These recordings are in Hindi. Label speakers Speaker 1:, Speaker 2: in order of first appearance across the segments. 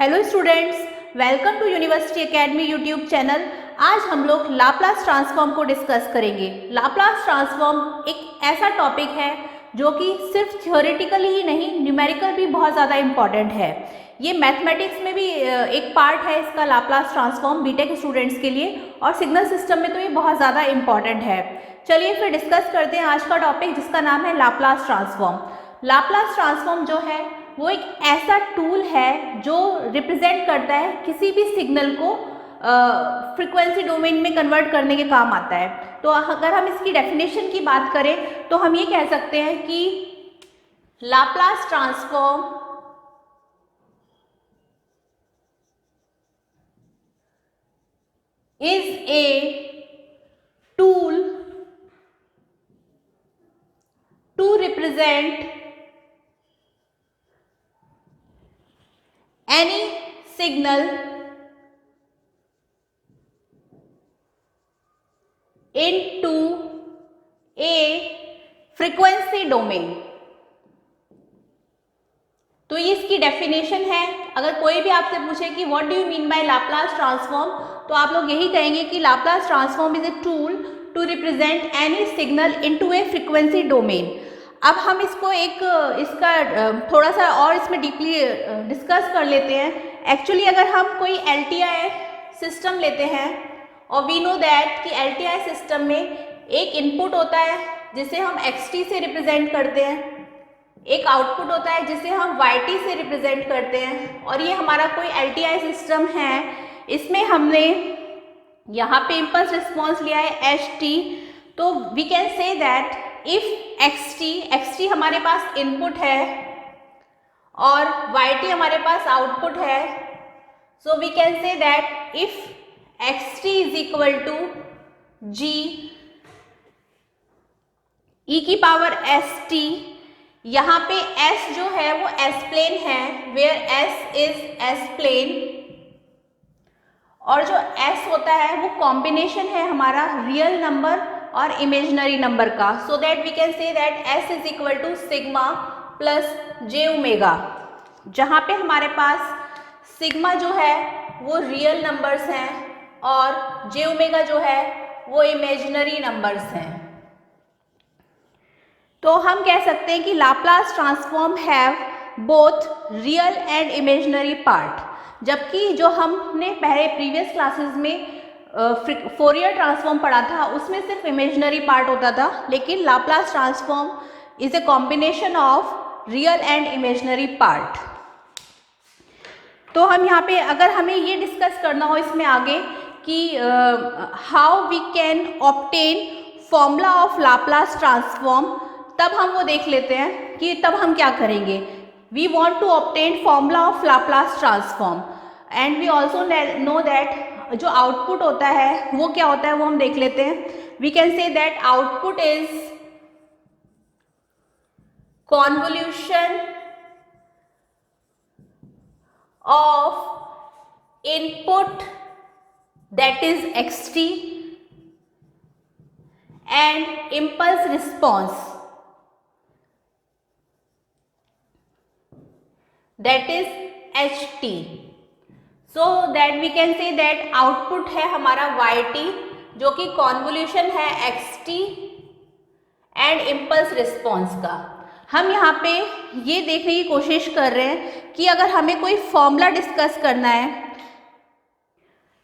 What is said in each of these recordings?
Speaker 1: Hello students, welcome to university academy YouTube channel. आज हम लोग लाप्लास ट्रांसफॉर्म को डिस्कस करेंगे। लाप्लास ट्रांसफॉर्म एक ऐसा टॉपिक है जो कि सिर्फ थ्योरेटिकली ही नहीं, न्यूमेरिकल भी बहुत ज़्यादा इम्पॉर्टेंट है। ये मैथमेटिक्स में भी एक पार्ट है इसका, लाप्लास ट्रांसफॉर्म बीटेक स्टूडेंट्स के लिए, और सिग्नल सिस्टम में तो ये बहुत ज़्यादा इम्पॉर्टेंट है। चलिए फिर डिस्कस करते हैं आज का टॉपिक, जिसका नाम है लाप्लास ट्रांसफॉर्म। लाप्लास ट्रांसफॉर्म जो है वो एक ऐसा टूल है जो रिप्रेजेंट करता है किसी भी सिग्नल को फ्रीक्वेंसी डोमेन में कन्वर्ट करने के काम आता है। तो अगर हम इसकी डेफिनेशन की बात करें तो हम ये कह सकते हैं कि Laplace transform is a tool to represent any signal into a frequency domain। तो ये इसकी डेफिनेशन है। अगर कोई भी आपसे पूछे कि what do you mean by Laplace transform, तो आप लोग यही कहेंगे कि Laplace transform is a tool to represent any signal into a frequency domain. अब हम इसको इसका थोड़ा सा और इसमें डीपली डिस्कस कर लेते हैं। एक्चुअली अगर हम कोई LTI सिस्टम लेते हैं, और वी नो दैट कि LTI सिस्टम में एक इनपुट होता है जिसे हम XT से रिप्रेजेंट करते हैं, एक आउटपुट होता है जिसे हम YT से रिप्रेजेंट करते हैं, और ये हमारा कोई LTI सिस्टम है। इसमें हमने यहाँ पे इम्पल्स रिस्पॉन्स लिया है HT। तो we can say that if XT हमारे पास इनपुट है और YT हमारे पास आउटपुट है, so we can say that if XT is equal to G e की पावर ST, यहाँ पे S जो है वो S प्लेन है, where S is S plane, और जो S होता है वो कॉम्बिनेशन है हमारा रियल नंबर और इमेजिनरी नंबर का। So that we can say that S is equal to sigma plus J omega, जहाँ पे हमारे पास सिग्मा जो है वो रियल नंबर्स हैं और J ओमेगा जो है वो इमेजिनरी नंबर्स हैं। तो हम कह सकते हैं कि Laplace transform have both real and imaginary part, जबकि जो हमने पहले प्रीवियस क्लासेस में फोरियर ट्रांसफॉर्म पढ़ा था उसमें सिर्फ इमेजिनरी पार्ट होता था, लेकिन Laplace transform is a combination of real and imaginary part. तो हम यहाँ पे अगर हमें ये डिस्कस करना हो इसमें आगे कि how we can obtain formula of Laplace transform, तब हम वो देख लेते हैं कि तब हम क्या करेंगे। We want to obtain formula of Laplace transform and we also know that जो आउटपुट होता है वो क्या होता है, वो हम देख लेते हैं। We can say that output is convolution of input that is XT and impulse response that is HT। So that we can say that output है हमारा YT, जो कि कॉन्वोल्यूशन है XT एंड इम्पल्स रिस्पॉन्स का। हम यहाँ पे ये देखने की कोशिश कर रहे हैं कि अगर हमें कोई फॉर्मूला डिस्कस करना है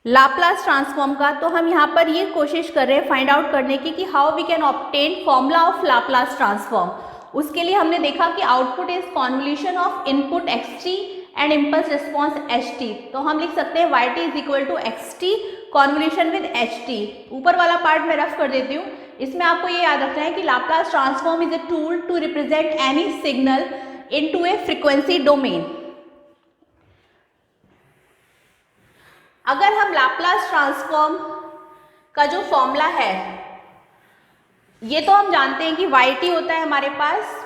Speaker 1: लाप्लास ट्रांसफॉर्म का, तो हम यहाँ पर ये कोशिश कर रहे हैं फाइंड आउट करने की कि how we can obtain formula of Laplace transform. उसके लिए हमने देखा कि output is convolution of input XT and impulse response HT। तो हम लिख सकते हैं YT is equal to XT convolution with HT। ऊपर वाला पार्ट मैं रफ कर देती हूँ। इसमें आपको ये याद रखना है कि Laplace transform is a tool to represent any signal into a frequency domain. अगर हम लाप्लास ट्रांसफॉर्म का जो फॉर्मूला है, ये तो हम जानते हैं कि YT होता है हमारे पास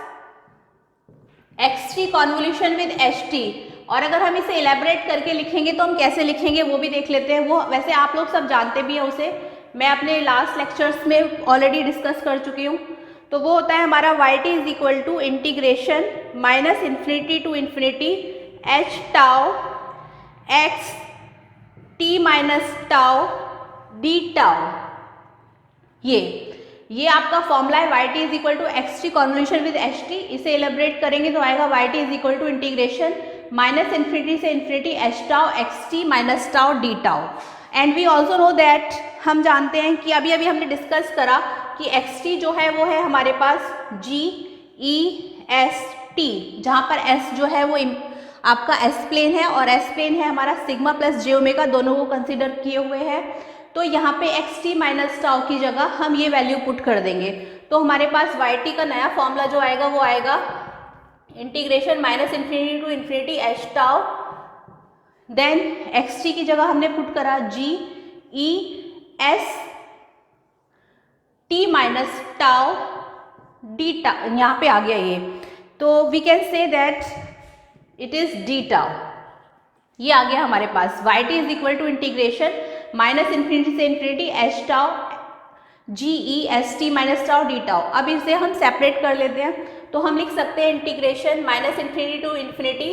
Speaker 1: XT कॉन्वोल्यूशन विद HT, और अगर हम इसे इलेबोरेट करके लिखेंगे तो हम कैसे लिखेंगे वो भी देख लेते हैं। वो वैसे आप लोग सब जानते भी हैं, उसे मैं अपने लास्ट लेक्चर्स में ऑलरेडी डिस्कस कर चुकी हूँ। तो वो होता है हमारा YT is equal to integration -∞ to ∞ h tau x t minus tau d tau. ये आपका फॉर्मूला है y t is equal to x t convolution with h t. इसे एलेबरेट करेंगे तो आएगा y t is equal to integration minus infinity से infinity h tau x t minus tau d tau. And we also know that, हम जानते हैं कि अभी हमने डिस्कस करा कि एक्स टी जो है वो है हमारे पास जी ई एस टी, जहाँ पर एस जो है वो आपका एस प्लेन है और एस प्लेन है हमारा सिग्मा प्लस जे ओमेगा, दोनों को कंसिडर किए हुए हैं। तो यहाँ पे एक्स टी माइनस टाउ की जगह हम ये वैल्यू पुट कर देंगे तो हमारे पास वाई टी का नया फॉर्मूला जो आएगा वो आएगा integration minus infinity to infinity h tau, then x t की जगह हमने पुट करा g e s t minus tau d tau, यहाँ पे आ गया ये, तो we can say that it is d tau. ये आ गया हमारे पास y t is equal to integration minus infinity से infinity h tau g e s t minus tau d tau. अब इसे हम सेपरेट कर लेते हैं तो हम लिख सकते हैं integration minus infinity to infinity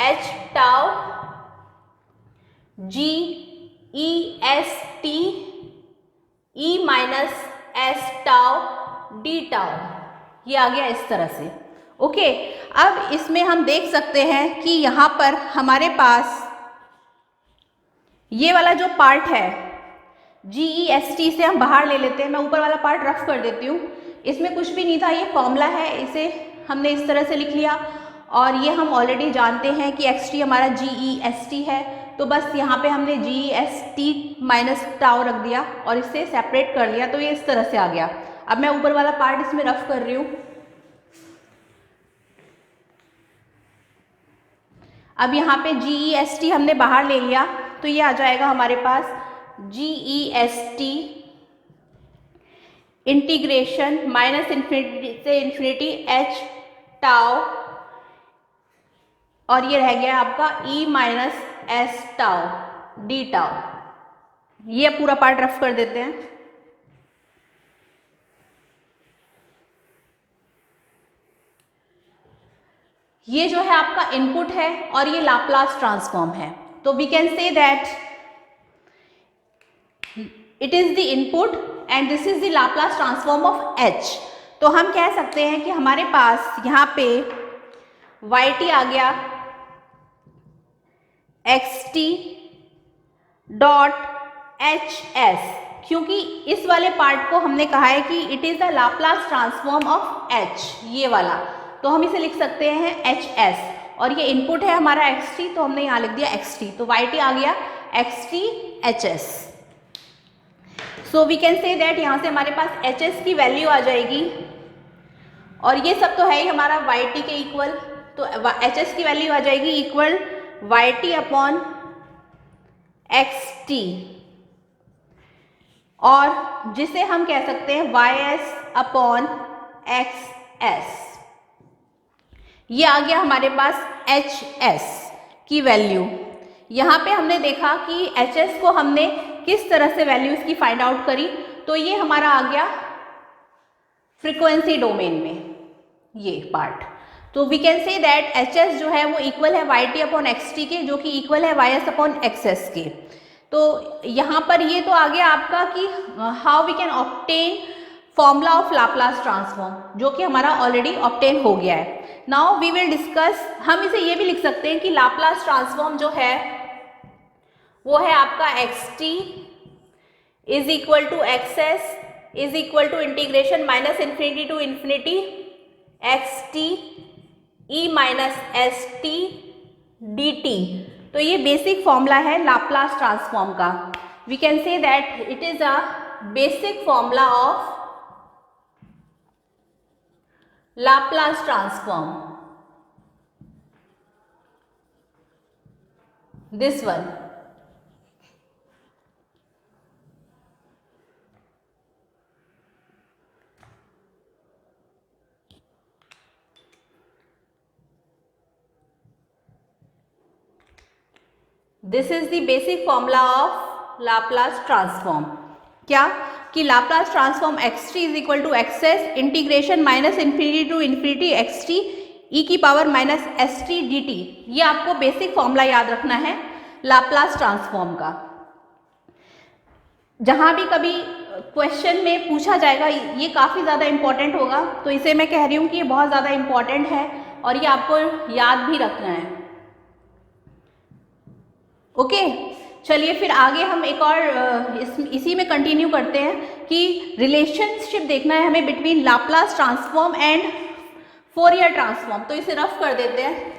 Speaker 1: h tau g e s t e minus s tau d tau. ये आ गया इस तरह से। ओके, अब इसमें हम देख सकते हैं कि यहाँ पर हमारे पास ये वाला जो पार्ट है जी ई एस टी से हम बाहर ले लेते हैं। मैं ऊपर वाला पार्ट रफ कर देती हूँ। इसमें कुछ भी नहीं था, ये फॉर्मूला है, इसे हमने इस तरह से लिख लिया और ये हम ऑलरेडी जानते हैं कि एक्स टी हमारा जी ई एस टी है, तो बस यहाँ पे हमने g e s t minus tau रख दिया और इससे सेपरेट कर लिया, तो ये इस तरह से आ गया। अब मैं ऊपर वाला पार्ट इसमें रफ कर रही हूँ। अब यहाँ पे जी ई एस टी हमने बाहर ले लिया तो ये आ जाएगा हमारे पास g e s t integration minus infinity से इन्फिनिटी एच टाउ और ये रह गया आपका e minus s tau d tau. ये पूरा पार्ट रफ कर देते हैं। ये जो है आपका इनपुट है और ये लाप्लास ट्रांसफॉर्म है, तो we can say that it is the input and this is the Laplace transform of h. तो हम कह सकते हैं कि हमारे पास यहाँ पे वाई टी आ गया x T dot H S, क्योंकि इस वाले पार्ट को हमने कहा है कि it is the Laplace transform of H, ये वाला, तो हम इसे लिख सकते हैं एच एस और ये इनपुट है हमारा एक्स टी, तो हमने यहाँ लिख दिया एक्स टी, तो वाई टी आ गया x t h s. So we can say that यहाँ से हमारे पास एच एस की वैल्यू आ जाएगी और ये सब तो है ही हमारा वाई टी के इक्वल, तो एच एस की वैल्यू आ जाएगी equal y t upon x t और जिसे हम कह सकते हैं y s upon x s. ये आ गया हमारे पास एच एस की वैल्यू। यहाँ पे हमने देखा कि एच एस को हमने किस तरह से वैल्यू इसकी फाइंड आउट करी, तो ये हमारा आ गया फ्रीक्वेंसी डोमेन में ये पार्ट। तो we can say that h s जो है वो इक्वल है y t upon x t के, जो कि इक्वल है y s upon x s के। तो यहाँ पर ये तो आ गया आपका कि how we can obtain formula of Laplace transform, जो कि हमारा ऑलरेडी ऑब्टेन हो गया है। नाउ वी विल डिस्कस, हम इसे ये भी लिख सकते हैं कि लाप्लास ट्रांसफॉर्म जो है वो है आपका x t is equal to x s is equal to integration minus infinity to infinity x t e minus s t d t. तो ये बेसिक फॉर्मूला है लाप्लास ट्रांसफॉर्म का। We can say that it is a basic formula of Laplace transform, this one. This is the basic formula of Laplace transform. क्या कि Laplace transform x t is equal to x s integration minus infinity to infinity x t e की power minus s t d t. ये आपको बेसिक फॉर्मूला याद रखना है लाप्लास ट्रांसफॉर्म का। जहां भी कभी क्वेश्चन में पूछा जाएगा, ये काफ़ी ज़्यादा इम्पॉर्टेंट होगा, तो इसे मैं कह रही हूँ कि ये बहुत ज़्यादा इम्पॉर्टेंट है और ये आपको याद भी रखना है। ओके, चलिए फिर आगे हम एक और इसी में कंटिन्यू करते हैं कि रिलेशनशिप देखना है हमें between Laplace transform and Fourier transform. तो इसे रफ कर देते हैं।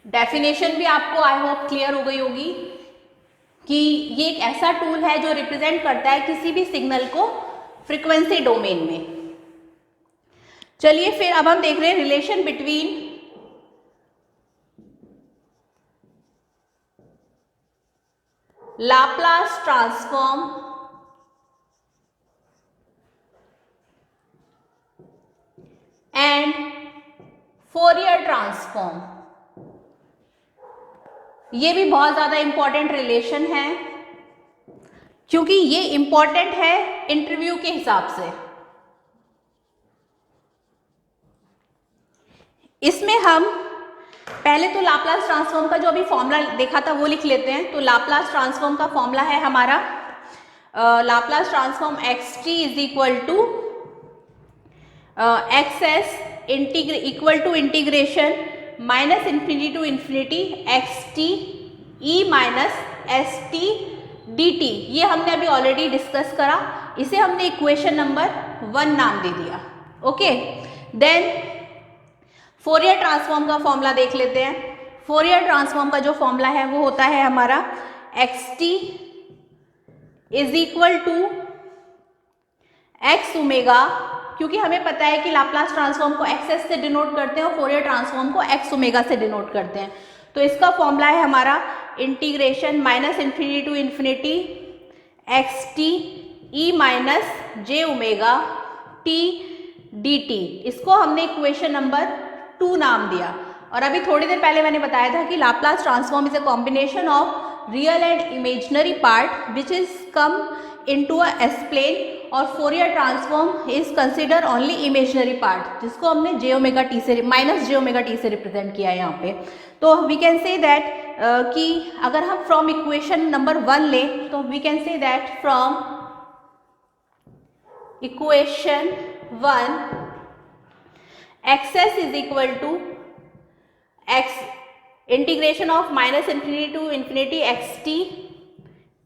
Speaker 1: डेफिनेशन भी आपको आई होप क्लियर हो गई होगी कि ये एक ऐसा टूल है जो रिप्रेजेंट करता है किसी भी सिग्नल को फ्रीक्वेंसी डोमेन में। चलिए फिर अब हम देख रहे हैं relation between Laplace transform and Fourier transform. ये भी बहुत ज़्यादा इंपॉर्टेंट रिलेशन है क्योंकि ये इंपॉर्टेंट है इंटरव्यू के हिसाब से। इसमें हम पहले तो लाप्लास ट्रांसफॉर्म का जो अभी फॉर्मूला देखा था वो लिख लेते हैं। तो लाप्लास ट्रांसफॉर्म का फॉर्मूला है हमारा Laplace transform x t is equal to x s equal to integration minus infinity to infinity x t e minus s t d t. ये हमने अभी ऑलरेडी डिस्कस करा, इसे हमने इक्वेशन नंबर 1 नाम दे दिया। ओके, देन फोरियर ट्रांसफॉर्म का फॉर्मूला देख लेते हैं। फोरियर ट्रांसफॉर्म का जो फॉर्मूला है वो होता है हमारा x t is equal to x omega, क्योंकि हमें पता है कि लाप्लास ट्रांसफॉर्म को एक्स एस से डिनोट करते हैं और फोरियर ट्रांसफॉर्म को एक्स ओमेगा से डिनोट करते हैं। तो इसका फॉर्मूला है हमारा integration minus infinity to infinity x t e minus j omega t d t. इसको हमने इक्वेशन नंबर 2 नाम दिया। और अभी थोड़ी देर पहले मैंने बताया था कि Laplace transform is a combination of real and imaginary part which is come into a s plane, और Fourier transform is consider only imaginary part, जिसको हमने जे ओमेगा टी से माइनस जे ओमेगा टी से रिप्रेजेंट किया है यहाँ पे। तो वी कैन से दैट कि अगर हम फ्रॉम इक्वेशन नंबर 1 लें तो we can say that from equation 1 x s is equal to x integration of minus infinity to infinity x t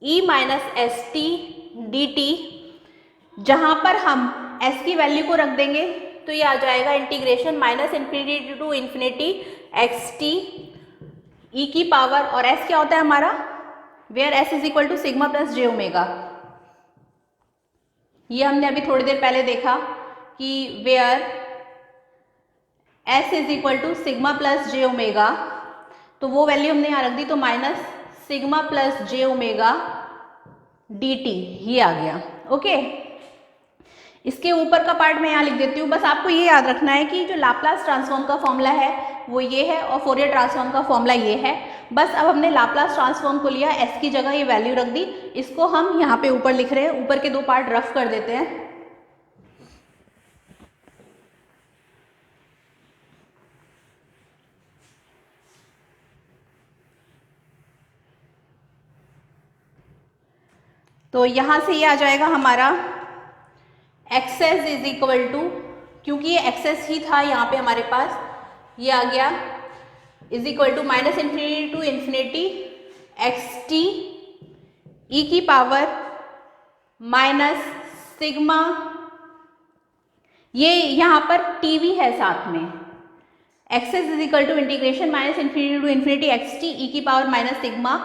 Speaker 1: e minus s t d t. जहाँ पर हम s की वैल्यू को रख देंगे तो ये आ जाएगा integration minus infinity to infinity x t e की पावर, और s क्या होता है हमारा, where s is equal to sigma plus j omega. ये हमने अभी थोड़ी देर पहले देखा कि where s is equal to sigma plus j omega, तो वो वैल्यू हमने यहाँ रख दी, तो minus sigma plus j omega d t ये आ गया। ओके, इसके ऊपर का पार्ट मैं यहाँ लिख देती हूँ। बस आपको ये याद रखना है कि जो लाप्लास ट्रांसफॉर्म का फॉर्मूला है वो ये है और फोरियर ट्रांसफॉर्म का फॉर्मूला ये है। बस अब हमने लाप्लास ट्रांसफॉर्म को लिया, s की जगह ये वैल्यू रख दी, इसको हम यहाँ पे ऊपर लिख रहे हैं। ऊपर के 2 पार्ट रफ कर देते हैं। तो यहाँ से ये आ जाएगा हमारा एक्सेस इज इक्वल टू, क्योंकि ये एक्सेस ही था यहाँ पे हमारे पास, ये आ गया is equal to minus infinity to infinity x t e की पावर माइनस सिग्मा, ये यहाँ पर टी वी है साथ में, x s is equal to integration minus infinity to infinity x t e की power minus sigma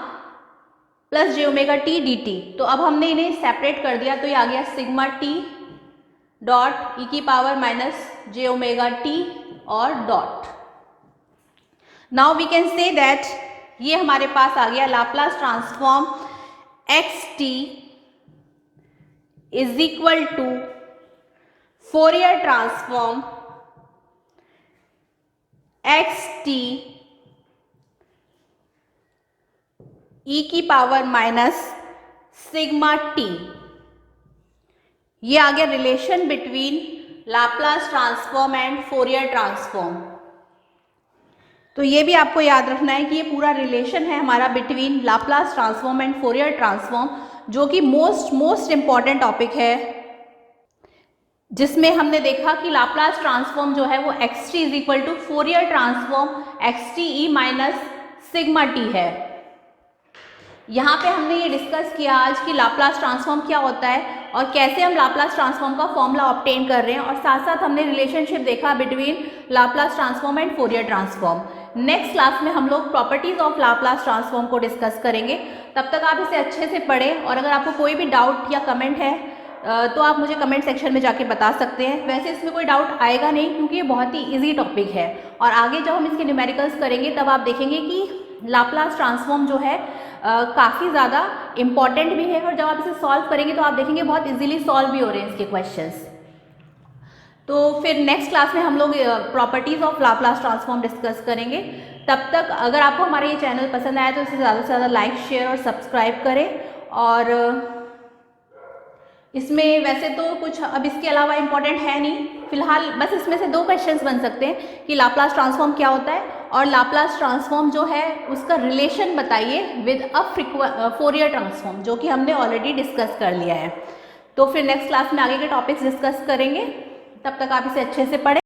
Speaker 1: plus j omega t d t. तो अब हमने इन्हें सेपरेट कर दिया, तो ये आ गया सिग्मा टी डॉट ई की power minus j omega t और dot. Now we can say that ये हमारे पास आ गया Laplace transform x t is equal to Fourier transform x t e की पावर माइनस सिग्मा टी। ये आ गया relation between Laplace transform and Fourier transform. तो ये भी आपको याद रखना है कि ये पूरा रिलेशन है हमारा between Laplace transform and Fourier transform, जो कि मोस्ट इम्पॉर्टेंट टॉपिक है, जिसमें हमने देखा कि लाप्लास ट्रांसफॉर्म जो है वो xt is equal to Fourier transform xt e minus sigma t है। यहाँ पे हमने ये डिस्कस किया आज कि लाप्लास ट्रांसफॉर्म क्या होता है और कैसे हम लाप्लास ट्रांसफॉर्म का फॉर्मूला ऑब्टेन कर रहे हैं, और साथ साथ हमने रिलेशनशिप देखा between Laplace transform and Fourier transform. Next class में हम लोग प्रॉपर्टीज ऑफ लाप्लास ट्रांसफॉर्म को डिस्कस करेंगे। तब तक आप इसे अच्छे से पढ़ें, और अगर आपको कोई भी डाउट या कमेंट है तो आप मुझे कमेंट सेक्शन में जाके बता सकते हैं। वैसे इसमें कोई डाउट आएगा नहीं, क्योंकि ये बहुत ही इजी टॉपिक है, और आगे जब हम इसके न्यूमेरिकल्स करेंगे तब आप देखेंगे कि लाप्लास ट्रांसफॉर्म जो है काफ़ी ज़्यादा इम्पॉर्टेंट भी है, और जब आप इसे सॉल्व करेंगे तो आप देखेंगे बहुत इजीली सॉल्व भी हो रहे हैं इसके क्वेश्चंस। तो फिर नेक्स्ट क्लास में हम लोग properties of Laplace transform discuss करेंगे। तब तक अगर आपको हमारा ये चैनल पसंद आया तो इसे ज़्यादा से ज़्यादा लाइक, शेयर और सब्सक्राइब करें। और इसमें वैसे तो कुछ अब इसके अलावा इम्पॉर्टेंट है नहीं, फिलहाल बस इसमें से 2 क्वेश्चंस बन सकते हैं कि लाप्लास ट्रांसफॉर्म क्या होता है, और लाप्लास ट्रांसफॉर्म जो है उसका रिलेशन बताइए विद अ फोरियर ट्रांसफॉर्म, जो कि हमने ऑलरेडी डिस्कस कर लिया है। तो फिर नेक्स्ट क्लास में आगे के टॉपिक्स डिस्कस करेंगे। तब तक आप इसे अच्छे से पढ़ें।